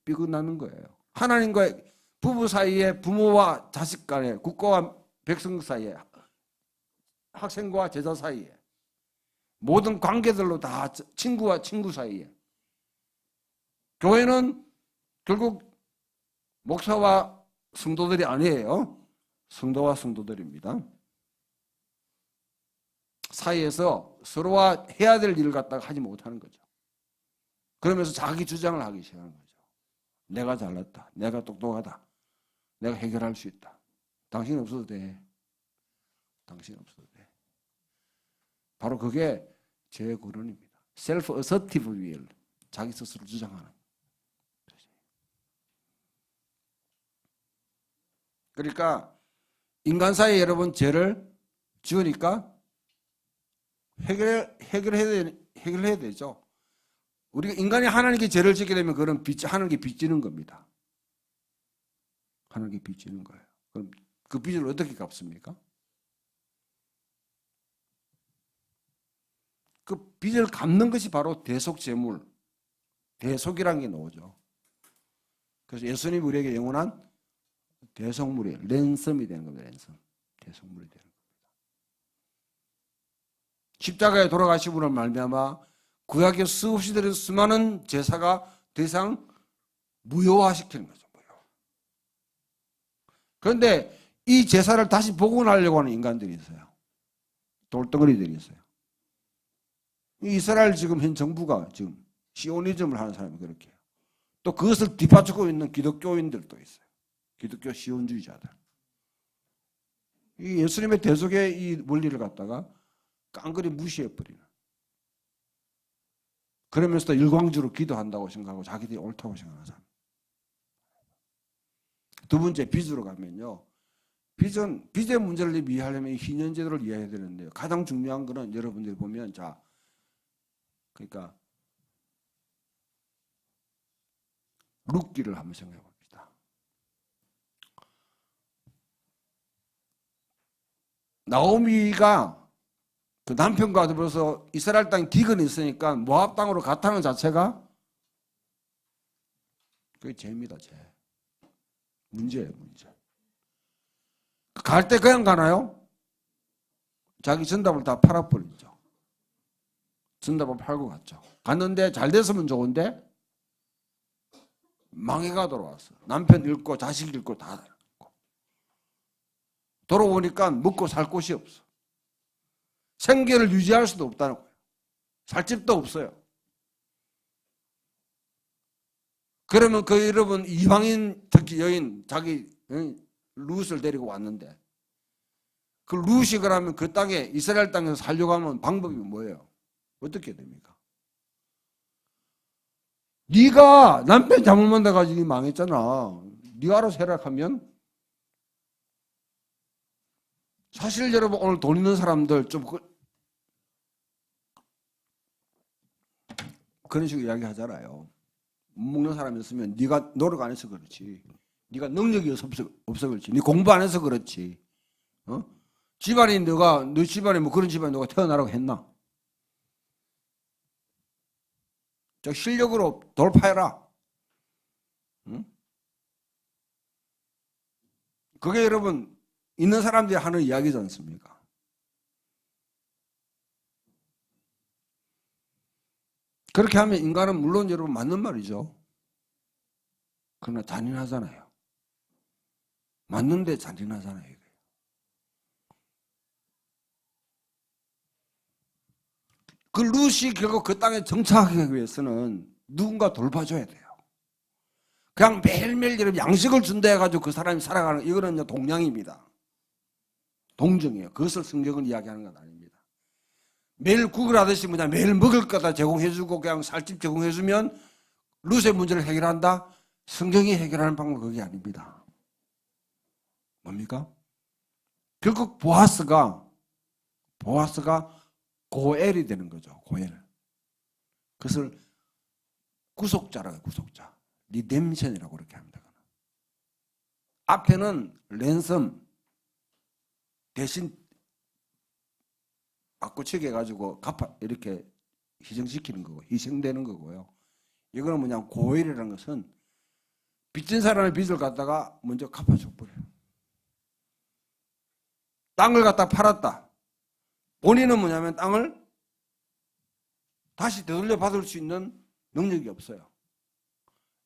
삐긋나는 거예요. 하나님과의 부부 사이에, 부모와 자식 간에, 국가와 백성 사이에, 학생과 제자 사이에, 모든 관계들로 다 친구와 친구 사이에. 교회는 결국 목사와 성도들이 아니에요. 성도와 성도들입니다. 사이에서 서로와 해야 될 일을 갖다가 하지 못하는 거죠. 그러면서 자기 주장을 하기 시작하는 거죠. 내가 잘났다. 내가 똑똑하다. 내가 해결할 수 있다. 당신 없어도 돼. 당신 없어도 돼. 바로 그게 죄의 근원입니다. 셀프 어서티브 윌, 자기 스스로 주장하는. 그러니까 인간 사이에 여러분 죄를 지으니까 해결해야 되죠. 우리가 인간이 하나님께 죄를 짓게 되면 그런 하나님께 빚지는 겁니다. 하나님께 빚지는 거예요. 그럼 그 빚을 어떻게 갚습니까? 그 빚을 갚는 것이 바로 대속제물, 대속이라는 게 나오죠. 그래서 예수님이 우리에게 영원한 대속물이에요. 랜섬이 되는 겁니다. 랜섬. 대속물이 되는 겁니다. 십자가에 돌아가시므로 말미암아 구약에 수없이 들은 수많은 제사가 더 이상 무효화시키는 거죠. 그런데 이 제사를 다시 복원하려고 하는 인간들이 있어요. 돌덩어리들이 있어요. 이스라엘 지금 현 정부가 지금 시오니즘을 하는 사람이 그렇게 해요. 또 그것을 뒷받치고 있는 기독교인들도 있어요. 기독교 시온주의자들. 이 예수님의 대속의 이 원리를 갖다가 깡그리 무시해버리는. 그러면서도 일광주로 기도한다고 생각하고 자기들이 옳다고 생각하는 사람. 두 번째, 빚으로 가면요. 빚의 문제를 이해하려면 희년제도를 이해해야 되는데요. 가장 중요한 거는 여러분들이 보면, 자, 그러니까, 룻기를 한번 생각해 봅시다. 나오미가 그 남편과 더불어서 이스라엘 땅에 기근이 있으니까 모압 땅으로 갔다는 자체가 그게 죄입니다, 죄. 문제예요, 문제. 갈 때 그냥 가나요? 자기 전답을 다 팔아버리죠. 전답을 팔고 갔죠. 갔는데 잘 됐으면 좋은데 망해가 돌아왔어. 남편 잃고 자식 잃고 다 잃고. 돌아오니까 먹고 살 곳이 없어. 생계를 유지할 수도 없다는 거예요. 살 집도 없어요. 그러면 그 여러분 이방인 특히 여인 자기 룻을 데리고 왔는데 그 룻이 그러면 그 땅에 이스라엘 땅에서 살려고 하면 방법이 뭐예요? 어떻게 됩니까? 네가 남편 잘못 만나가지고 망했잖아. 네가 알아서 해라 하면 사실 여러분 오늘 돈 있는 사람들 좀 그런 식으로 이야기하잖아요. 못 먹는 사람이 있으면 네가 노력 안 해서 그렇지. 네가 능력이 없어 그렇지. 네 공부 안 해서 그렇지. 어? 집안이 너 집안에 뭐 그런 집안에 누가 태어나라고 했나? 저 실력으로 돌파해라. 응? 그게 여러분 있는 사람들이 하는 이야기지 않습니까? 그렇게 하면 인간은 물론 여러분 맞는 말이죠. 그러나 잔인하잖아요. 맞는데 잔인하잖아요. 그 룻이 결국 그 땅에 정착하기 위해서는 누군가 돌봐줘야 돼요. 그냥 매일매일 여러분 양식을 준다 해가지고 그 사람이 살아가는 이거는 동량입니다. 동정이에요. 그것을 성경은 이야기하는 건 아닙니다. 매일 국을 하듯이 뭐냐 매일 먹을 거다 제공해주고 그냥 살집 제공해주면 룻의 문제를 해결한다? 성경이 해결하는 방법은 그게 아닙니다. 뭡니까? 결국 보아스가 고엘이 되는 거죠. 고엘. 그것을 구속자라고 해요. 구속자. 리뎀션이라고 그렇게 합니다. 앞에는 랜섬 대신 바꾸치기 해가지고 이렇게 희생시키는 거고 희생되는 거고요. 이거는 뭐냐 고엘이라는 것은 빚진 사람의 빚을 갖다가 먼저 갚아줘버려요. 땅을 갖다 팔았다. 본인은 뭐냐면 땅을 다시 되돌려 받을 수 있는 능력이 없어요.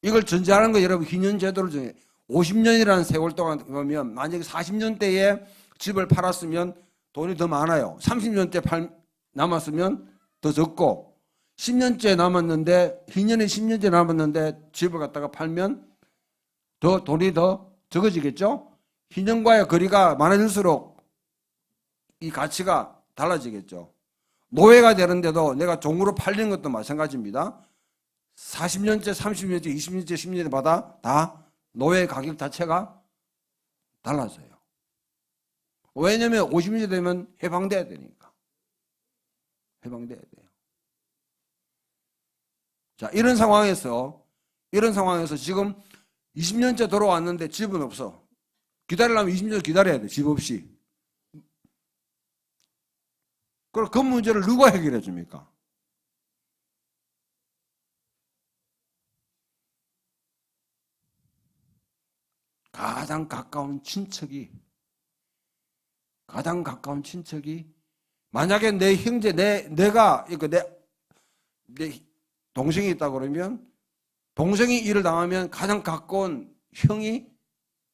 이걸 전제하는 거 여러분 희년 제도를 정해 50년이라는 세월 동안 보면 만약에 40년대에 집을 팔았으면 돈이 더 많아요. 30년대 남았으면 더 적고 10년째 남았는데 희년이 10년째 남았는데 집을 갖다가 팔면 더 돈이 더 적어지겠죠. 희년과의 거리가 많아질수록 이 가치가 달라지겠죠. 노예가 되는데도 내가 종으로 팔리는 것도 마찬가지입니다. 40년째, 30년째, 20년째, 10년째마다 다 노예 가격 자체가 달라져요. 왜냐하면 50년째 되면 해방돼야 되니까. 해방돼야 돼요. 자, 이런 상황에서 지금 20년째 돌아왔는데 집은 없어. 기다리려면 20년 기다려야 돼. 집 없이. 그럼 그 문제를 누가 해결해 줍니까? 가장 가까운 친척이 만약에 내 형제 내가 내 동생이 있다 그러면 동생이 일을 당하면 가장 가까운 형이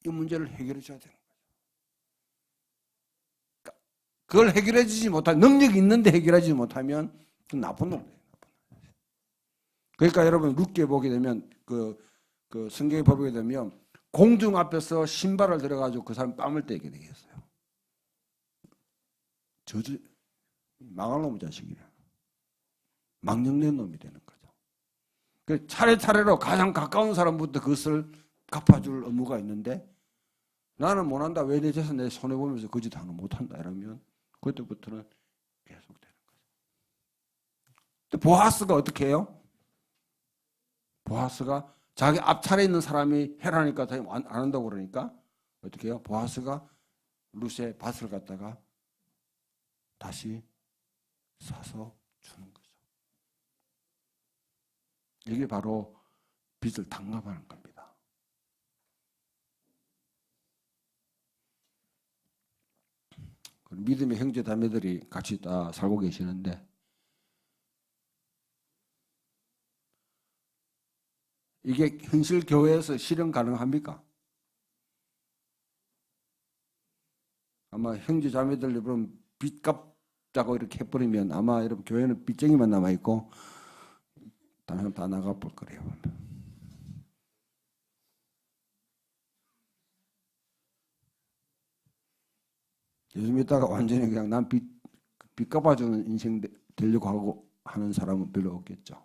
이 문제를 해결해 줘야 되는 거죠. 그걸 해결해 주지 못할 능력이 있는데 해결해 주지 못하면 나쁜 놈이에요. 그러니까 여러분 룻기에 보게 되면 그 성경에 보게 되면 공중 앞에서 신발을 들어가지고 그 사람 뺨을 때리게 되겠어요. 저주 망할 놈의 자식이래. 망령된 놈이 되는 거죠. 그 차례차례로 가장 가까운 사람부터 그것을 갚아줄 의무가 있는데 나는 못한다. 왜 내 재산 내 손해 보면서 그 짓 하나 못한다 이러면 그때부터는 계속되는 거죠. 보아스가 어떻게 해요? 보아스가 자기 앞차례 있는 사람이 해라니까 안 한다고 그러니까 어떻게 해요? 보아스가 룻의 밭을 갖다가 다시 사서 주는 거죠. 이게 바로 빚을 탕감하는 겁니다. 믿음의 형제 자매들이 같이 다 살고 계시는데 이게 현실 교회에서 실현 가능합니까? 아마 형제 자매들 여러분 빚 갚자고 이렇게 해버리면 아마 여러분 교회는 빚쟁이만 남아있고 다른 사람 다 나가볼 거래요. 예수 믿다가 완전히 그냥 난 빚 갚아주는 인생 되려고 하고 하는 사람은 별로 없겠죠.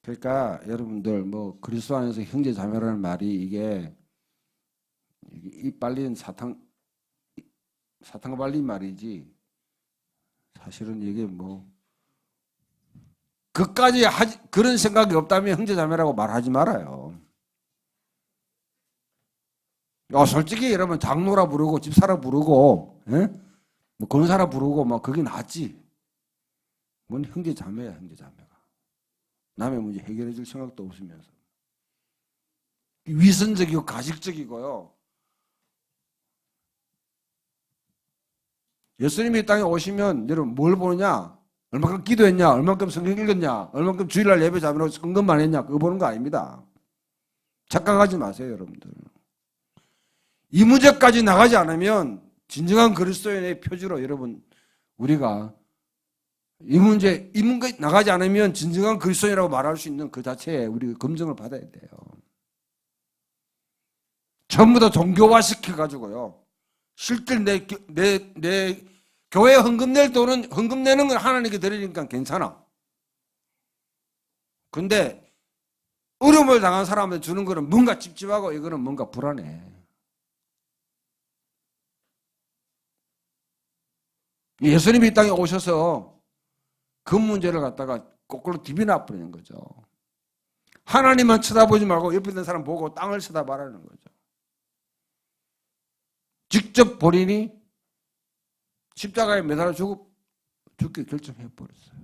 그러니까 여러분들 뭐 그리스도 안에서 형제 자매라는 말이 이게 입 빨린 사탕 발린 말이지 사실은 이게 뭐 그까지 그런 생각이 없다면 형제 자매라고 말하지 말아요. 솔직히 여러분 장로라 부르고 집사라 부르고 예? 뭐 권사라 부르고 뭐 그게 낫지. 뭔 형제 자매야 형제 자매가. 남의 문제 해결해 줄 생각도 없으면서 위선적이고 가식적이고요. 예수님이 이 땅에 오시면 여러분 뭘 보느냐? 얼마큼 기도했냐? 얼마큼 성경 읽었냐? 얼마큼 주일날 예배 자매로 헌금만 했냐? 그거 보는 거 아닙니다. 착각하지 마세요 여러분들. 이 문제까지 나가지 않으면 진정한 그리스도인의 표지로 여러분 우리가 이 문제 나가지 않으면 진정한 그리스도인이라고 말할 수 있는 그 자체에 우리가 검증을 받아야 돼요. 전부 다 종교화 시켜가지고요. 실제 내 교회 헌금 낼 돈은 헌금 내는 걸 하나님께 드리니까 괜찮아. 근데 어려움을 당한 사람한테 주는 거는 뭔가 찝찝하고 이거는 뭔가 불안해. 예수님이 이 땅에 오셔서 그 문제를 갖다가 거꾸로 디비나 버리는 거죠. 하나님만 쳐다보지 말고 옆에 있는 사람 보고 땅을 쳐다봐라는 거죠. 직접 본인이 십자가에 매달아 죽게 결정해 버렸어요.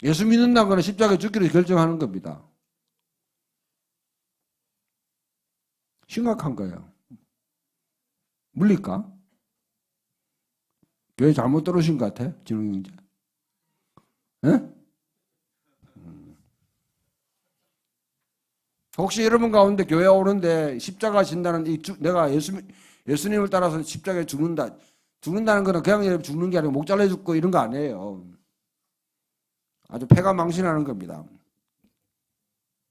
예수 믿는다는 것은 십자가에 죽기를 결정하는 겁니다. 심각한 거예요. 물릴까? 교회 잘못 들어오신 것 같아, 진웅 형제. 예? 혹시 여러분 가운데 교회 오는데 십자가 진다는 내가 예수님을 따라서 십자가에 죽는다는 거는 그냥 죽는 게 아니고 목 잘라 죽고 이런 거 아니에요. 아주 패가 망신하는 겁니다.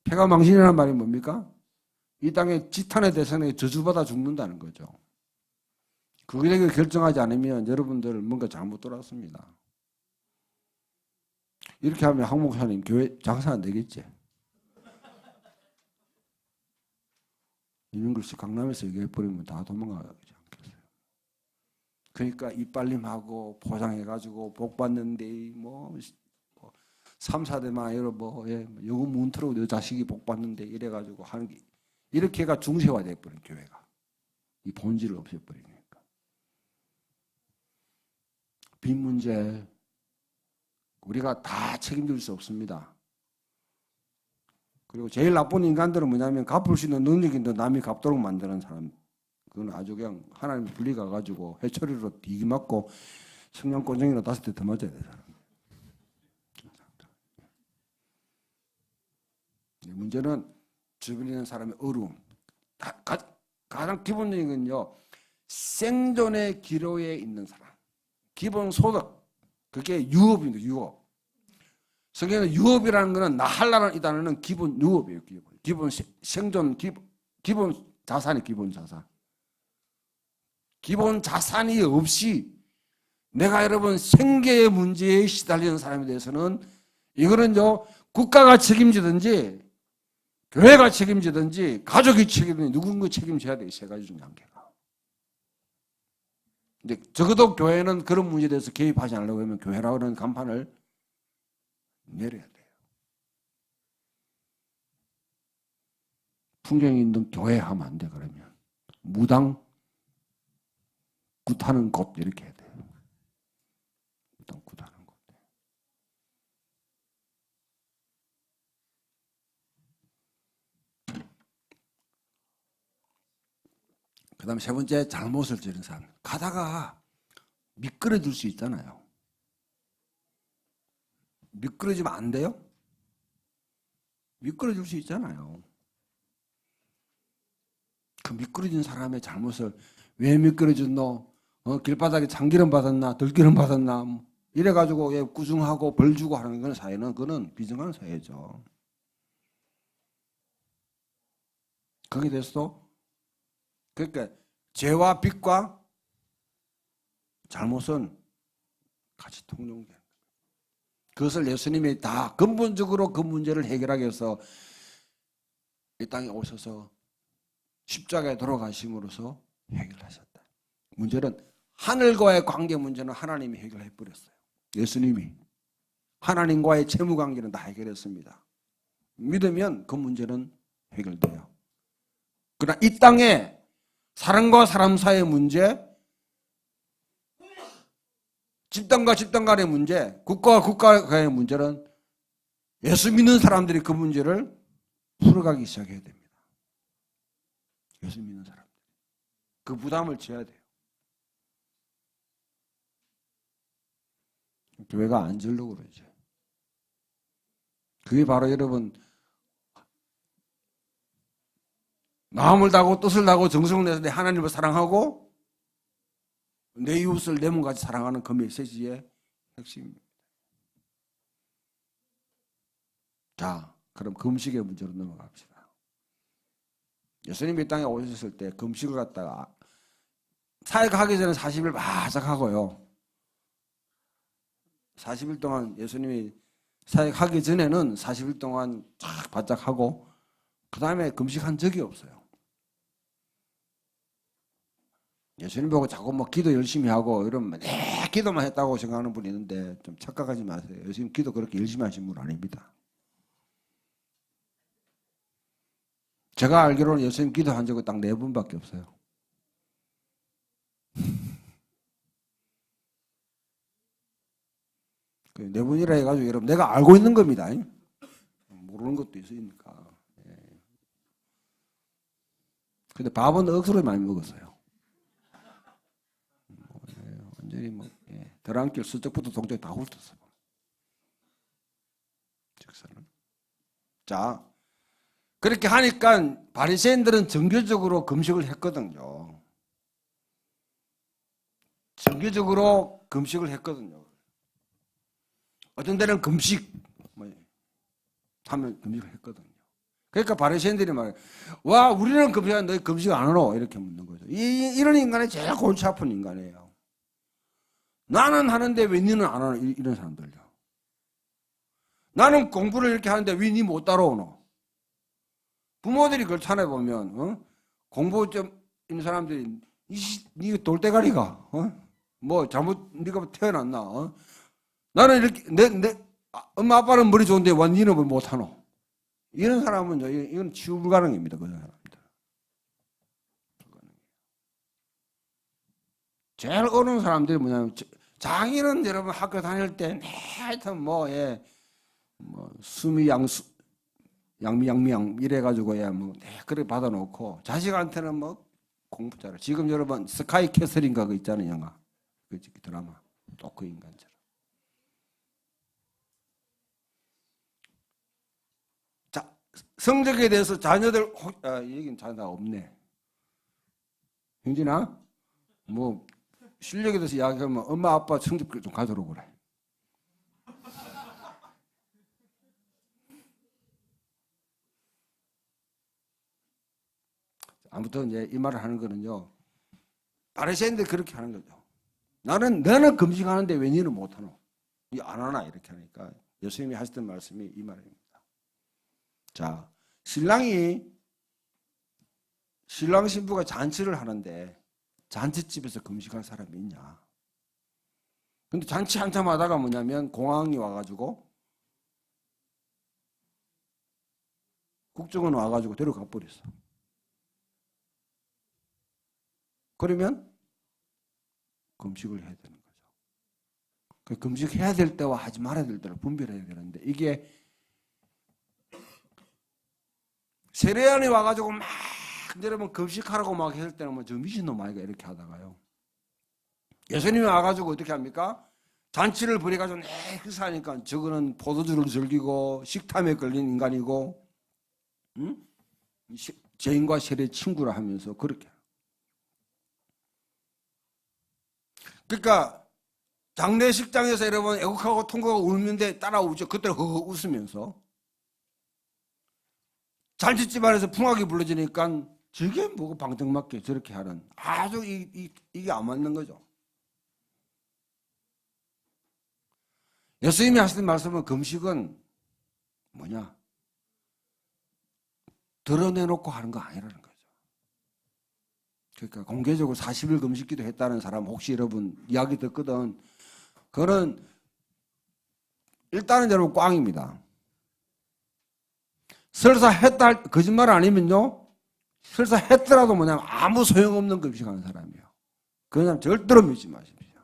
패가 망신이라는 말이 뭡니까? 이 땅의 지탄의 대선에 저주받아 죽는다는 거죠. 그게 결정하지 않으면 여러분들 뭔가 잘못 돌았습니다. 이렇게 하면 한 목사님 교회 장사 안 되겠지? 이런 글씨 강남에서 얘기해버리면 다 도망가지 않겠어요. 그러니까 이빨림하고 포장해가지고 복 받는데 뭐 3, 4대만 요거 문틀어 너 자식이 복 받는데 이래가지고 하는 게 이렇게가 중세화돼 버린 교회가 이 본질을 없애버리니까 빚 문제 우리가 다 책임질 수 없습니다. 그리고 제일 나쁜 인간들은 뭐냐면 갚을 수 있는 능력이 있는데 남이 갚도록 만드는 사람. 그건 아주 그냥 하나님 분리 가가지고 회초리로 뒤기 맞고 성냥권정이로 5대 더 맞아야 돼. 문제는 주변에 있는 사람의 어려움. 가장 기본적인 건요. 생존의 기로에 있는 사람. 기본 소득. 그게 유업입니다. 유업. 성경에는 유업이라는 것은 나할라는 이 단어는 기본 유업이에요. 기본 생존 기본 자산이 기본 자산. 기본 자산이 없이 내가 여러분 생계의 문제에 시달리는 사람에 대해서는 이거는요 국가가 책임지든지 교회가 책임지든지 가족이 책임지든지 누군가 책임져야 돼. 이 세 가지 중에 한 개가. 근데 적어도 교회는 그런 문제에 대해서 개입하지 않으려고 하면 교회라고 하는 간판을 내려야 돼요. 풍경이 있는 교회 하면 안 돼. 그러면 무당 굿하는 곳 이렇게 해야 돼요. 무당 굿하는 곳. 그 다음에 세 번째 잘못을 저지른 사람. 가다가 미끄러질 수 있잖아요. 미끄러지면 안 돼요? 미끄러질 수 있잖아요. 그 미끄러진 사람의 잘못을 왜 미끄러졌노? 길바닥에 참기름 받았나? 들기름 받았나? 이래가지고 꾸중하고 벌 주고 하는 건 사회는 그거는 비정한 사회죠. 거기에 대해서도 그러니까 죄와 빚과 잘못은 같이 통용돼요. 그것을 예수님이 다 근본적으로 그 문제를 해결하기 위해서 이 땅에 오셔서 십자가에 돌아가심으로써 해결하셨다. 문제는 하늘과의 관계 문제는 하나님이 해결해 버렸어요. 예수님이 하나님과의 채무 관계는 다 해결했습니다. 믿으면 그 문제는 해결돼요. 그러나 이 땅에 사람과 사람 사이의 문제, 집단과 집단 간의 문제, 국가와 국가 간의 문제는 예수 믿는 사람들이 그 문제를 풀어가기 시작해야 됩니다. 예수 믿는 사람들. 그 부담을 져야 돼요. 교회가 안 지려고 그러죠. 그게 바로 여러분 마음을 다하고 뜻을 다하고 정성을 내서 내 하나님을 사랑하고 내 이웃을 내 몸같이 사랑하는 그 메시지의 핵심입니다. 자, 그럼 금식의 문제로 넘어갑시다. 예수님이 이 땅에 오셨을 때 금식을 갖다가 사역하기 전에 40일 바짝 하고요. 40일 동안 예수님이 사역하기 전에는 40일 동안 쫙 바짝 하고 그 다음에 금식한 적이 없어요. 예수님 보고 자꾸 뭐 기도 열심히 하고 이러면 내 기도만 했다고 생각하는 분이 있는데 좀 착각하지 마세요. 예수님 기도 그렇게 열심히 하신 분 아닙니다. 제가 알기로는 예수님 기도한 적은 딱 4번밖에 없어요. 그 4번이라 해가지고 여러분 내가 알고 있는 겁니다. 모르는 것도 있으니까. 근데 밥은 억수로 많이 먹었어요. 완전히 뭐 드랑길 수적부터 동쪽에 다 훑었어. 즉사는. 자, 그렇게 하니까 바리새인들은 정교적으로 금식을 했거든요. 정교적으로 금식을 했거든요. 어떤 데는 금식 하면 금식을 했거든요. 그러니까 바리새인들이 말해요. 와, 우리는 금식하는데 너희 금식 안 하노? 이렇게 묻는 거죠. 이런 인간이 제일 골치 아픈 인간이에요. 나는 하는데 왜 너는 안 하노? 이런 사람들요. 나는 공부를 이렇게 하는데 왜 니 못 따라오노? 부모들이 그걸 찾아보면 공부 좀 있는 사람들이 니 돌대가리가 뭐 잘못 네가 태어났나? 나는 이렇게 내 엄마 아빠는 머리 좋은데 왜 니는 왜 못하노? 이런 사람은 이건 치유 불가능입니다. 그런 사람들. 제일 어려운 사람들이 뭐냐면 자기는 여러분 학교 다닐 때 하여튼 뭐 수미 양미양 이래가지고 뭐 그렇게 받아놓고 자식한테는 뭐 공부 잘해. 지금 여러분 스카이 캐슬인가 그거 있잖아요, 영화 그 드라마 또 그 인간처럼. 자, 성적에 대해서 자녀들 얘기는 자녀 없네. 형진아, 뭐 실력에 대해서 이야기하면 엄마 아빠 성적 좀 가져오고 그래. 아무튼 이제 이 말을 하는 거는요. 바리새인들 그렇게 하는 거죠. 나는 금식하는데 왜 너는 못하노? 안 하나 이렇게 하니까 예수님이 하셨던 말씀이 이 말입니다. 자, 신랑 신부가 잔치를 하는데 잔치집에서 금식할 사람이 있냐? 근데 잔치 한참 하다가 뭐냐면 공항이 와가지고 국정원 와가지고 데려가 버렸어. 그러면 금식을 해야 되는 거죠. 그 금식해야 될 때와 하지 말아야 될 때를 분별해야 되는데 이게 세례안이 와가지고 막 여러분 금식하라고 막 했을 때는 뭐 저 미친놈 아이가 이렇게 하다가요. 예수님이 와가지고 어떻게 합니까? 잔치를 벌여가지고 행사하니까 저거는 포도주를 즐기고 식탐에 걸린 인간이고 죄인과 세례 친구라 하면서 그렇게. 그러니까 장례식장에서 여러분 애국하고 통곡하고 울는데 따라오죠. 그때 웃으면서 잔치 집안에서 풍악이 불러지니까 저게 뭐고 방정맞게 저렇게 하는 아주 이게 안 맞는 거죠. 예수님이 하시는 말씀은 금식은 뭐냐? 드러내놓고 하는 거 아니라는 거죠. 그러니까 공개적으로 40일 금식기도 했다는 사람 혹시 여러분 이야기 듣거든. 그거는 일단은 여러분 꽝입니다. 설사 했다 거짓말 아니면요. 설사 했더라도 뭐냐면 아무 소용없는 금식하는 사람이에요. 그 사람 절대로 믿지 마십시오.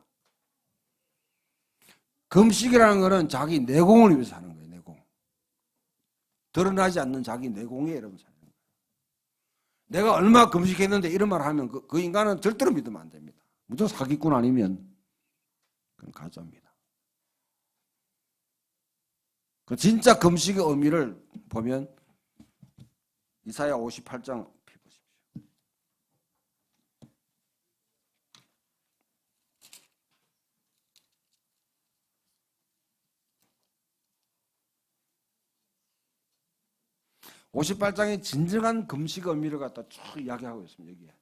금식이라는 거는 자기 내공을 위해서 하는 거예요. 내공. 드러나지 않는 자기 내공에 여러분 사는 거예요. 내가 얼마 금식했는데 이런 말 하면 그 인간은 절대로 믿으면 안 됩니다. 무조건 사기꾼 아니면 그건 가짜입니다. 그 진짜 금식의 의미를 보면 이사야 58장 펴보십시오. (58장이) 진정한 금식의 의미를 갖다 쭉 이야기하고 있습니다. 여기에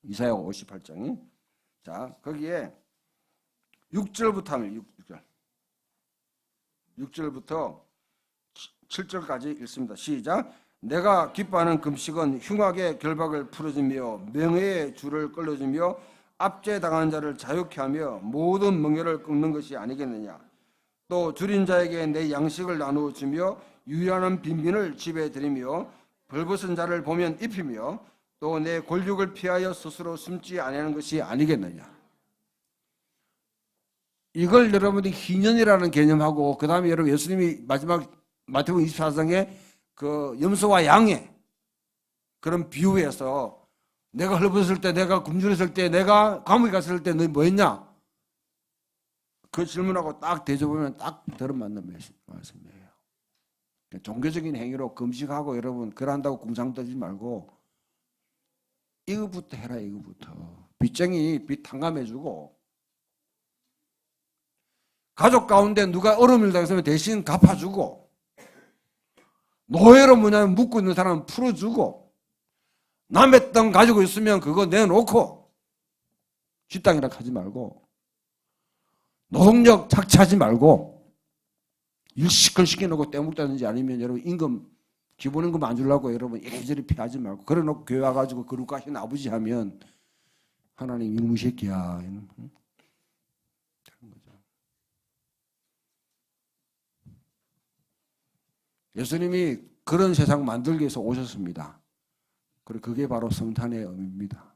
이사야 58장이 자 거기에 6절부터 하면 6절부터 7절까지 읽습니다. 시작. 내가 기뻐하는 금식은 흉악의 결박을 풀어주며 명예의 줄을 끌어주며 압제당한 자를 자유케 하며 모든 멍에를 끊는 것이 아니겠느냐. 또 줄인 자에게 내 양식을 나누어 주며 유연한 빈빈을 집에 들이며 벌벗은 자를 보면 입히며 또 내 골육을 피하여 스스로 숨지 아니하는 것이 아니겠느냐. 이걸 여러분이 희년이라는 개념하고 그 다음에 여러분 예수님이 마지막 마태복음 24장에 그 염소와 양의 그런 비유에서 내가 헐벗을 때 내가 굶주렸을 때 내가 감옥에 갔을 때 너희 뭐 했냐? 그 질문하고 딱 대접하면 딱 들어맞는 말씀이에요. 종교적인 행위로 금식하고 여러분 그런다고 궁상 떠지 말고 이거부터 해라. 이거부터 빚쟁이 빚 탕감해주고 가족 가운데 누가 어려움을 당했으면 대신 갚아주고 노예로 뭐냐면 묻고 있는 사람은 풀어주고 남의 땅 가지고 있으면 그거 내놓고 쥐땅이라 하지 말고 노동력 착취하지 말고 일 시끌시켜놓고 떼먹다든지 아니면 여러분 임금 기본임금 안 주려고 여러분 이리저리 피하지 말고 그래놓고 교회 와가지고 거룩하신 아버지 하면 하나님 이놈의 새끼야 이런 거죠. 예수님이 그런 세상 만들기 위해서 오셨습니다. 그리고 그게 바로 성탄의 의미입니다.